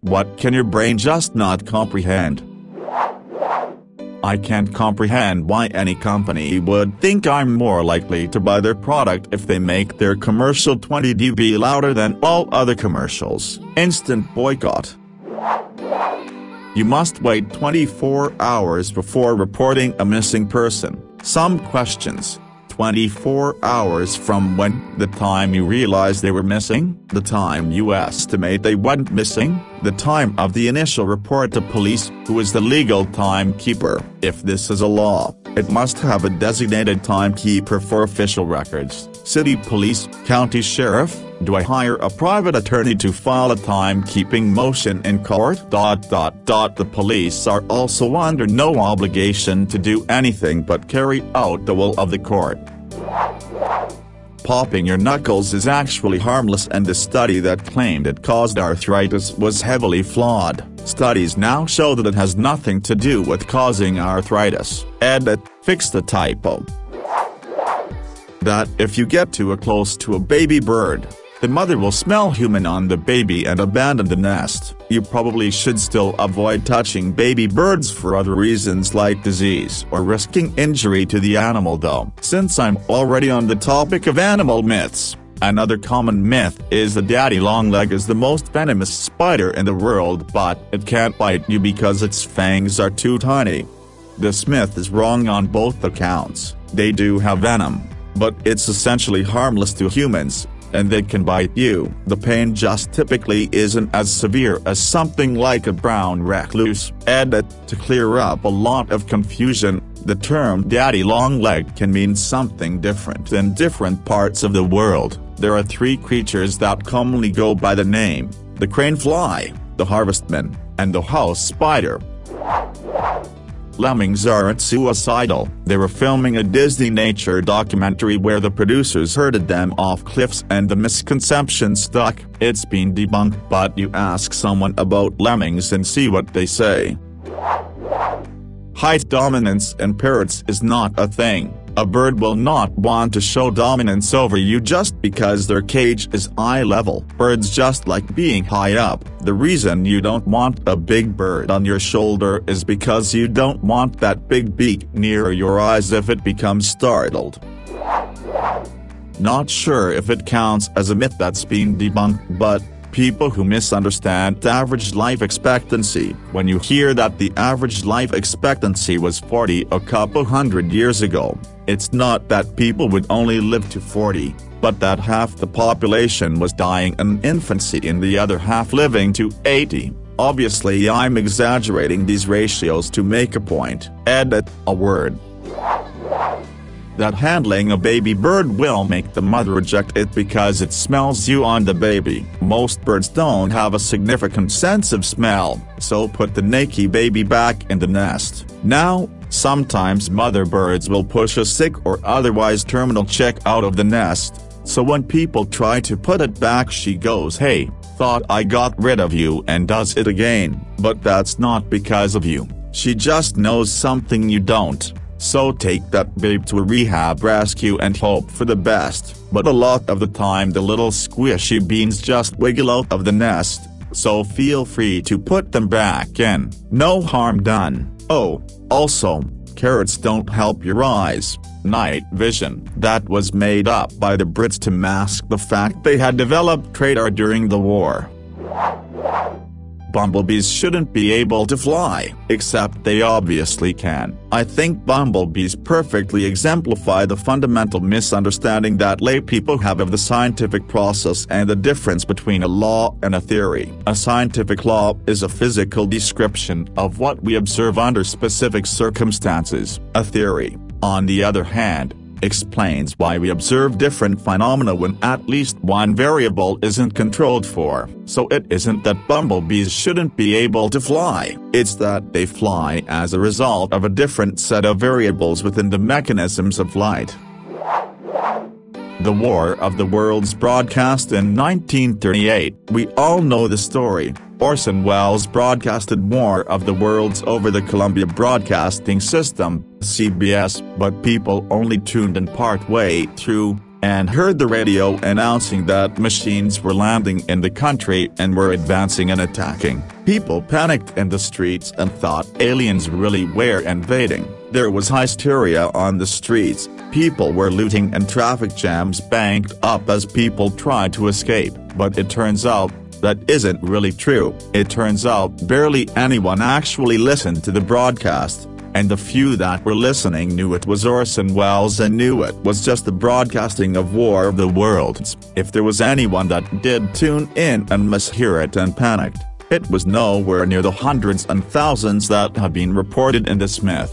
What can your brain just not comprehend? I can't comprehend why any company would think I'm more likely to buy their product if they make their commercial 20 dB louder than all other commercials. Instant boycott. You must wait 24 hours before reporting a missing person. Some questions. 24 hours from when? The time you realize they were missing? The time you estimate they went missing? The time of the initial report to police? Who is the legal timekeeper? If this is a law, it must have a designated timekeeper for official records. City police, county sheriff? Do I hire a private attorney to file a timekeeping motion in court? The police are also under no obligation to do anything but carry out the will of the court. Popping your knuckles is actually harmless, and the study that claimed it caused arthritis was heavily flawed. Studies now show that it has nothing to do with causing arthritis. Edit, fix the typo. That if you get too close to a baby bird, the mother will smell human on the baby and abandon the nest. You probably should still avoid touching baby birds for other reasons like disease or risking injury to the animal though. Since I'm already on the topic of animal myths, another common myth is that daddy longleg is the most venomous spider in the world, but it can't bite you because its fangs are too tiny. This myth is wrong on both accounts. They do have venom, but it's essentially harmless to humans, and they can bite you. The pain just typically isn't as severe as something like a brown recluse. Edit, to clear up a lot of confusion, the term daddy longleg can mean something different in different parts of the world. There are three creatures that commonly go by the name: the crane fly, the harvestman, and the house spider. Lemmings aren't suicidal. They were filming a Disney nature documentary where the producers herded them off cliffs and the misconception stuck. It's been debunked, but you ask someone about lemmings and see what they say. Height dominance in parrots is not a thing. A bird will not want to show dominance over you just because their cage is eye level. Birds just like being high up. The reason you don't want a big bird on your shoulder is because you don't want that big beak near your eyes if it becomes startled. Not sure if it counts as a myth that's been debunked, but people who misunderstand average life expectancy. When you hear that the average life expectancy was 40 a couple hundred years ago, it's not that people would only live to 40, but that half the population was dying in infancy and the other half living to 80. Obviously I'm exaggerating these ratios to make a point. Edit, a word that handling a baby bird will make the mother reject it because it smells you on the baby. Most birds don't have a significant sense of smell, so put the naked baby back in the nest. Now, sometimes mother birds will push a sick or otherwise terminal chick out of the nest, so when people try to put it back she goes, "Hey, thought I got rid of you," and does it again. But that's not because of you. She just knows something you don't. So take that babe to a rehab rescue and hope for the best. But a lot of the time the little squishy beans just wiggle out of the nest, so feel free to put them back in. No harm done. Oh, also, carrots don't help your eyes. Night vision. That was made up by the Brits to mask the fact they had developed radar during the war. Bumblebees shouldn't be able to fly, except they obviously can. I think bumblebees perfectly exemplify the fundamental misunderstanding that lay people have of the scientific process and the difference between a law and a theory. A scientific law is a physical description of what we observe under specific circumstances. A theory, on the other hand, explains why we observe different phenomena when at least one variable isn't controlled for. So it isn't that bumblebees shouldn't be able to fly, it's that they fly as a result of a different set of variables within the mechanisms of flight. The War of the Worlds broadcast in 1938. We all know the story. Orson Welles broadcasted War of the Worlds over the Columbia Broadcasting System, CBS, but people only tuned in part way through. and heard the radio announcing that machines were landing in the country and were advancing and attacking. People panicked in the streets and thought aliens really were invading. There was hysteria on the streets, people were looting and traffic jams banked up as people tried to escape. But it turns out that isn't really true. It turns out barely anyone actually listened to the broadcast, and the few that were listening knew it was Orson Welles and knew it was just the broadcasting of War of the Worlds. If there was anyone that did tune in and mishear it and panicked, it was nowhere near the hundreds and thousands that have been reported in this myth.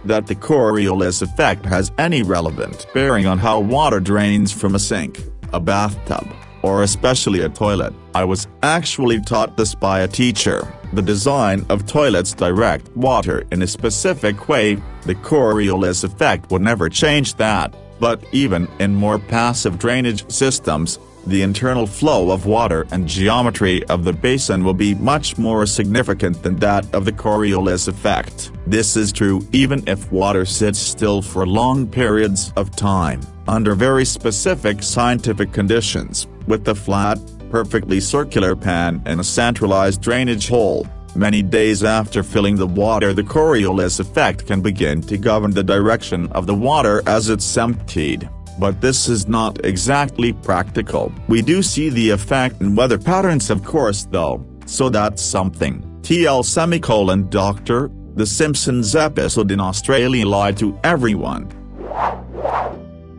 That the Coriolis effect has any relevant bearing on how water drains from a sink, a bathtub, or especially a toilet. I was actually taught this by a teacher. The design of toilets direct water in a specific way. The Coriolis effect would never change that, but even in more passive drainage systems, the internal flow of water and geometry of the basin will be much more significant than that of the Coriolis effect. This is true even if water sits still for long periods of time, under very specific scientific conditions, with a flat, perfectly circular pan and a centralized drainage hole. Many days after filling the water, the Coriolis effect can begin to govern the direction of the water as it's emptied. But this is not exactly practical. We do see the effect in weather patterns of course though, so that's something. Dr. The Simpsons episode in Australia lied to everyone.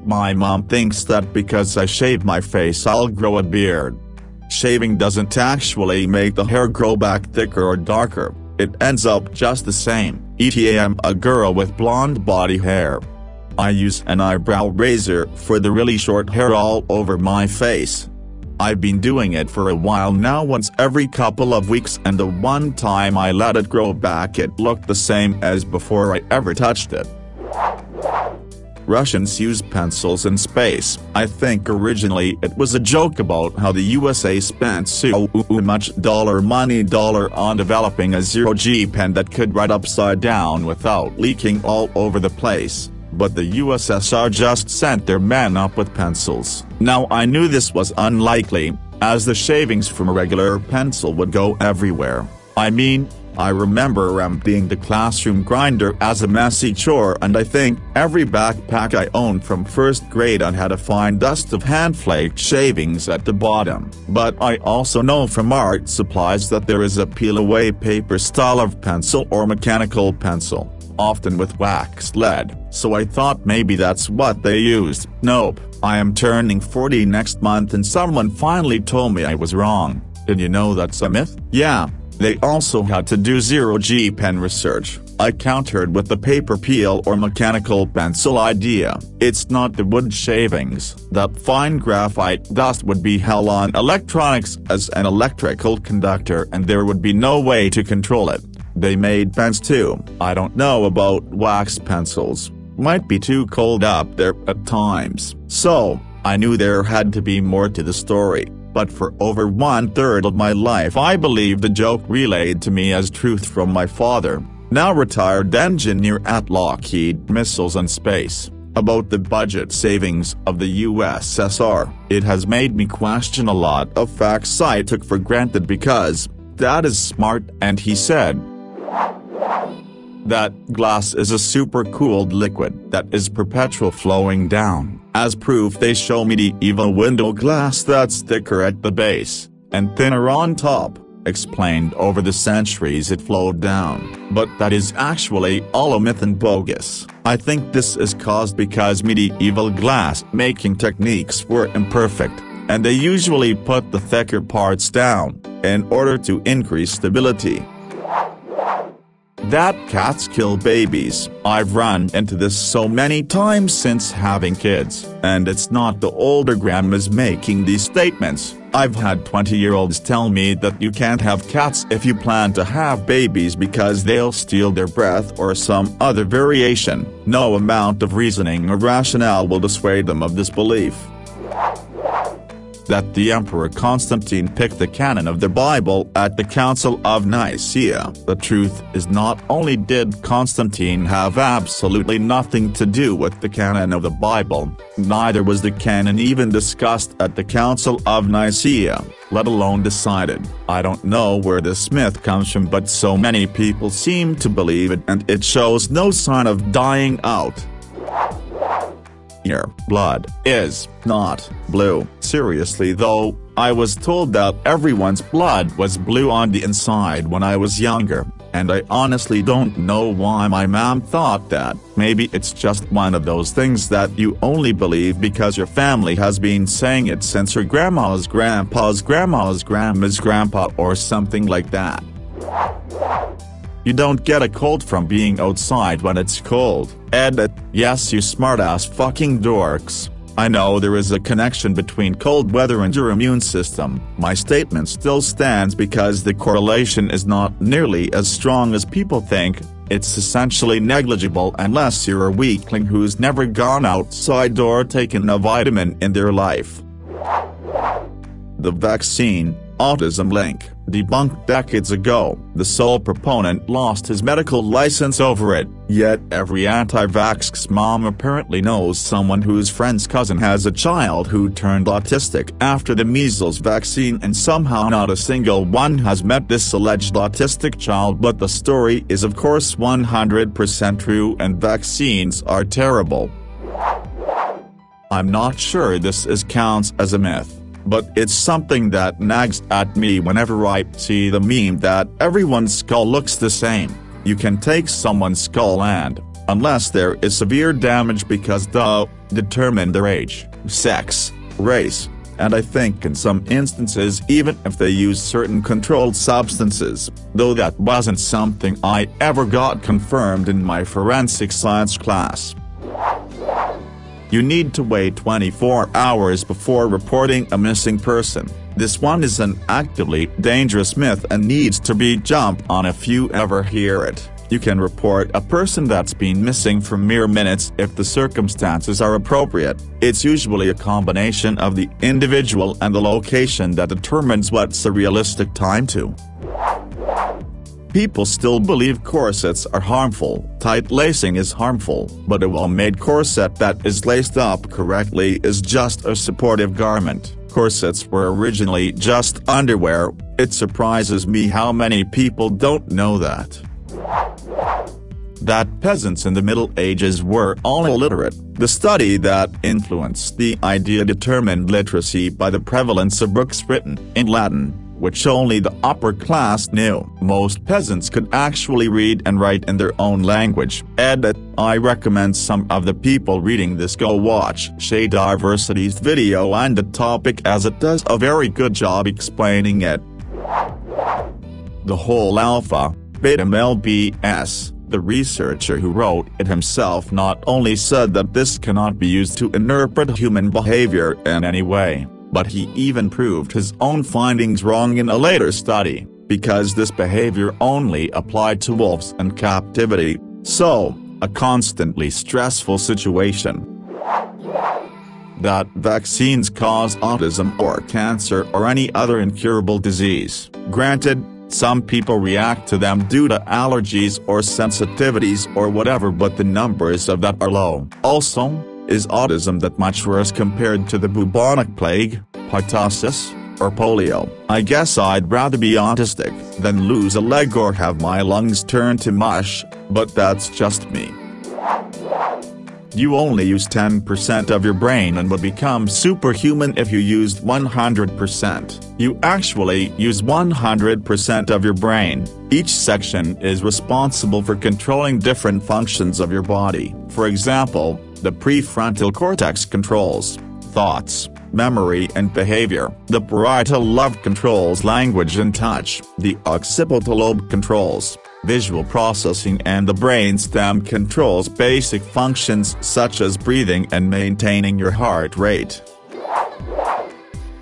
My mom thinks that because I shave my face I'll grow a beard. Shaving doesn't actually make the hair grow back thicker or darker, it ends up just the same. I'm a girl with blonde body hair. I use an eyebrow razor for the really short hair all over my face. I've been doing it for a while now, once every couple of weeks, and the one time I let it grow back it looked the same as before I ever touched it. Russians use pencils in space. I think originally it was a joke about how the USA spent so much money on developing a zero-G pen that could write upside down without leaking all over the place. But the USSR just sent their men up with pencils. Now I knew this was unlikely, as the shavings from a regular pencil would go everywhere. I remember emptying the classroom grinder as a messy chore, and I think every backpack I owned from first grade on had a fine dust of hand-flaked shavings at the bottom. But I also know from art supplies that there is a peel-away paper style of pencil or mechanical pencil, often with waxed lead, so I thought maybe that's what they used. Nope, I am turning 40 next month and someone finally told me I was wrong. Did you know that's a myth? Yeah. They also had to do zero-G pen research. I countered with the paper peel or mechanical pencil idea. It's not the wood shavings. That fine graphite dust would be hell on electronics as an electrical conductor, and there would be no way to control it. They made pens too. I don't know about wax pencils. Might be too cold up there at times. So, I knew there had to be more to the story. But for over 1/3 of my life I believed the joke relayed to me as truth from my father, now retired engineer at Lockheed Missiles and Space, about the budget savings of the USSR. It has made me question a lot of facts I took for granted because Dad is smart and he said that glass is a super-cooled liquid that is perpetual flowing down. As proof they show medieval window glass that's thicker at the base, and thinner on top, explained over the centuries it flowed down. But that is actually all a myth and bogus. I think this is caused because medieval glass making techniques were imperfect, and they usually put the thicker parts down, in order to increase stability. That cats kill babies. I've run into this so many times since having kids, and it's not the older grandmas making these statements. I've had 20-year-olds tell me that you can't have cats if you plan to have babies because they'll steal their breath or some other variation. No amount of reasoning or rationale will dissuade them of this belief. that the Emperor Constantine picked the canon of the Bible at the Council of Nicaea. The truth is, not only did Constantine have absolutely nothing to do with the canon of the Bible, neither was the canon even discussed at the Council of Nicaea, let alone decided. I don't know where this myth comes from, but so many people seem to believe it, and it shows no sign of dying out. Your blood is not blue. Seriously though, I was told that everyone's blood was blue on the inside when I was younger, and I honestly don't know why my mom thought that. Maybe it's just one of those things that you only believe because your family has been saying it since your grandma's grandpa's grandma's grandma's grandpa or something like that. You don't get a cold from being outside when it's cold. Edit. Yes, you smartass fucking dorks. I know there is a connection between cold weather and your immune system. My statement still stands because the correlation is not nearly as strong as people think. It's essentially negligible unless you're a weakling who's never gone outside or taken a vitamin in their life. The vaccine autism link debunked decades ago. The sole proponent lost his medical license over it, yet every anti-vaxxed mom apparently knows someone whose friend's cousin has a child who turned autistic after the measles vaccine, and somehow not a single one has met this alleged autistic child. But the story is of course 100% true, and vaccines are terrible. I'm not sure this counts as a myth, but it's something that nags at me whenever I see the meme that everyone's skull looks the same. You can take someone's skull and, unless there is severe damage because determine their age, sex, race, and I think in some instances even if they use certain controlled substances, though that wasn't something I ever got confirmed in my forensic science class. You need to wait 24 hours before reporting a missing person. This one is an actively dangerous myth and needs to be jumped on if you ever hear it. You can report a person that's been missing for mere minutes if the circumstances are appropriate. It's usually a combination of the individual and the location that determines what's a realistic time to. People still believe corsets are harmful. Tight lacing is harmful, but a well-made corset that is laced up correctly is just a supportive garment. Corsets were originally just underwear. It surprises me how many people don't know that. That peasants in the Middle Ages were all illiterate. The study that influenced the idea determined literacy by the prevalence of books written in Latin, which only the upper class knew. Most peasants could actually read and write in their own language. Edit. I recommend some of the people reading this go watch Shay Diversity's video on the topic, as it does a very good job explaining it. The whole alpha, beta male BS. The researcher who wrote it himself not only said that this cannot be used to interpret human behavior in any way, but he even proved his own findings wrong in a later study, because this behavior only applied to wolves in captivity, so, a constantly stressful situation. That vaccines cause autism or cancer or any other incurable disease. Granted, some people react to them due to allergies or sensitivities or whatever, but the numbers of that are low. Also, is autism that much worse compared to the bubonic plague, pertussis, or polio? I guess I'd rather be autistic than lose a leg or have my lungs turn to mush, but that's just me. You only use 10% of your brain and would become superhuman if you used 100%. You actually use 100% of your brain. Each section is responsible for controlling different functions of your body. For example, the prefrontal cortex controls thoughts, memory and behavior. The parietal lobe controls language and touch. The occipital lobe controls visual processing, and the brainstem controls basic functions such as breathing and maintaining your heart rate.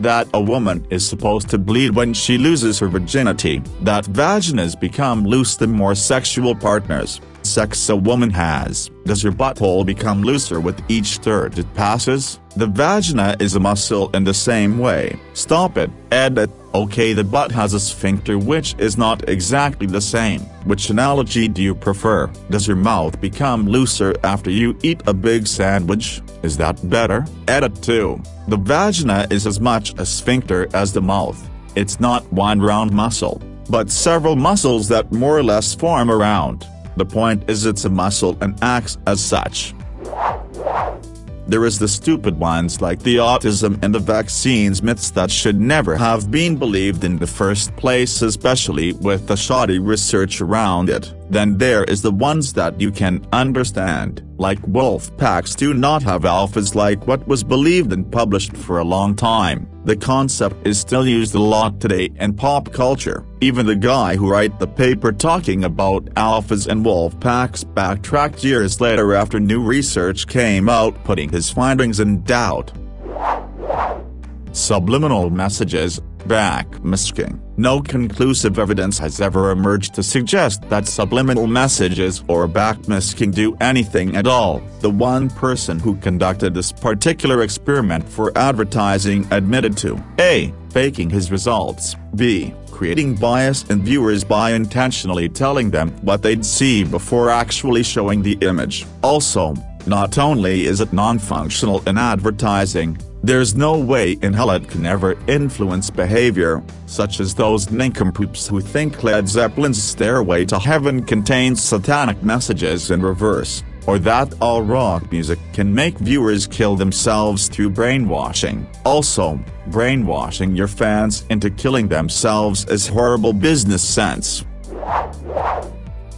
That a woman is supposed to bleed when she loses her virginity. That vaginas become loose the more sexual partners, sex a woman has. Does your butthole become looser with each third it passes? The vagina is a muscle in the same way. Stop it, edit. Okay, the butt has a sphincter which is not exactly the same. Which analogy do you prefer? Does your mouth become looser after you eat a big sandwich? Is that better? Edit 2. The vagina is as much a sphincter as the mouth. It's not one round muscle, but several muscles that more or less form around. The point is it's a muscle and acts as such. There is the stupid ones like the autism and the vaccines myths that should never have been believed in the first place, especially with the shoddy research around it. Then there is the ones that you can understand, like wolf packs do not have alphas, like what was believed and published for a long time. The concept is still used a lot today in pop culture. Even the guy who wrote the paper talking about alphas and wolf packs backtracked years later after new research came out putting his findings in doubt. Subliminal messages, backmasking. No conclusive evidence has ever emerged to suggest that subliminal messages or backmasking do anything at all. The one person who conducted this particular experiment for advertising admitted to A. faking his results, B. creating bias in viewers by intentionally telling them what they'd see before actually showing the image. Also, not only is it non-functional in advertising, there's no way in hell it can ever influence behavior, such as those nincompoops who think Led Zeppelin's Stairway to Heaven contains satanic messages in reverse, or that all rock music can make viewers kill themselves through brainwashing. Also, brainwashing your fans into killing themselves is horrible business sense.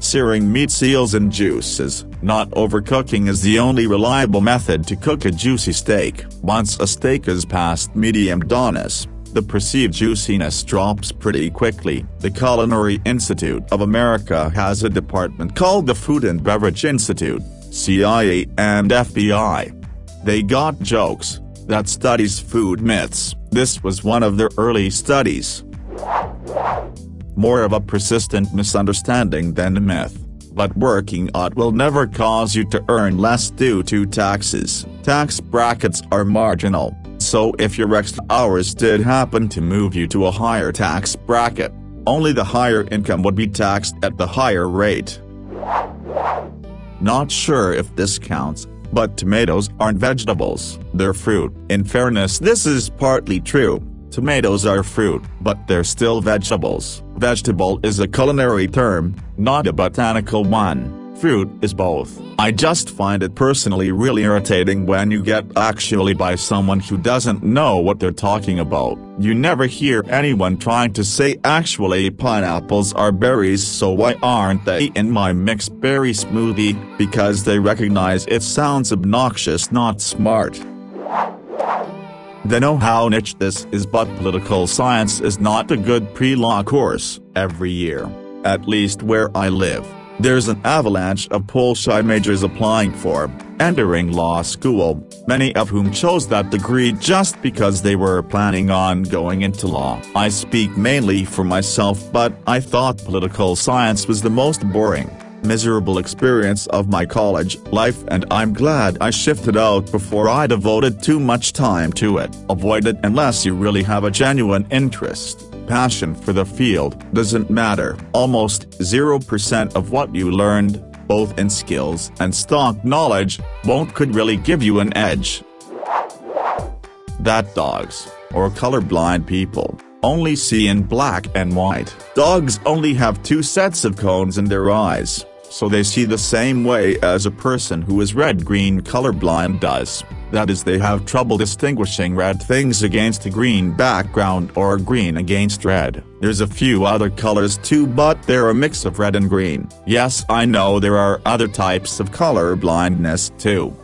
Searing meat, seals and juices. Not overcooking is the only reliable method to cook a juicy steak. Once a steak is past medium doneness, the perceived juiciness drops pretty quickly. The Culinary Institute of America has a department called the Food and Beverage Institute, CIA and FBI. They got jokes that studies food myths. This was one of their early studies. More of a persistent misunderstanding than a myth. But working out will never cause you to earn less due to taxes. Tax brackets are marginal, so if your extra hours did happen to move you to a higher tax bracket, only the higher income would be taxed at the higher rate. Not sure if this counts, but tomatoes aren't vegetables, they're fruit. In fairness, this is partly true. Tomatoes are fruit, but they're still vegetables. Vegetable is a culinary term, not a botanical one. Fruit is both. I just find it personally really irritating when you get actually by someone who doesn't know what they're talking about. You never hear anyone trying to say actually pineapples are berries, so why aren't they in my mixed berry smoothie? Because they recognize it sounds obnoxious, not smart. They know how niche this is, but political science is not a good pre-law course. Every year, at least where I live, there's an avalanche of Pol-Sci majors applying for, entering law school, many of whom chose that degree just because they were planning on going into law. I speak mainly for myself, but I thought political science was the most boring, miserable experience of my college life, and I'm glad I shifted out before I devoted too much time to it. Avoid it unless you really have a genuine interest. Passion for the field doesn't matter. Almost 0% of what you learned, both in skills and stock knowledge, could really give you an edge. That dogs, or colorblind people, only see in black and white. Dogs only have two sets of cones in their eyes, so they see the same way as a person who is red-green colorblind does. That is, they have trouble distinguishing red things against a green background or green against red. There's a few other colors too, but they're a mix of red and green. Yes, I know there are other types of color blindness too.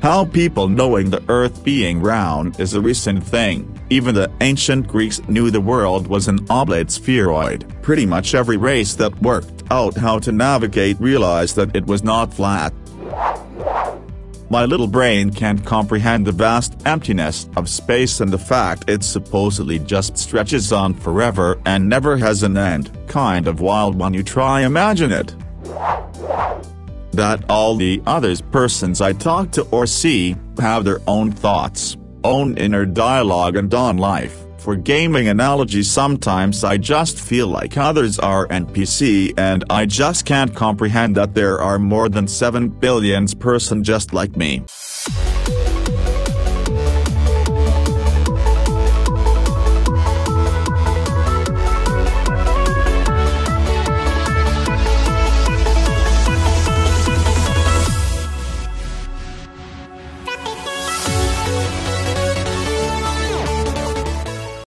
How people knowing the Earth being round is a recent thing. Even the ancient Greeks knew the world was an oblate spheroid. Pretty much every race that worked out how to navigate realized that it was not flat. My little brain can't comprehend the vast emptiness of space and the fact it supposedly just stretches on forever and never has an end. Kind of wild when you try imagine it. that all the others persons I talk to or see have their own thoughts, own inner dialogue and on life. For gaming analogy, sometimes I just feel like others are NPC and I just can't comprehend that there are more than 7 billion persons just like me.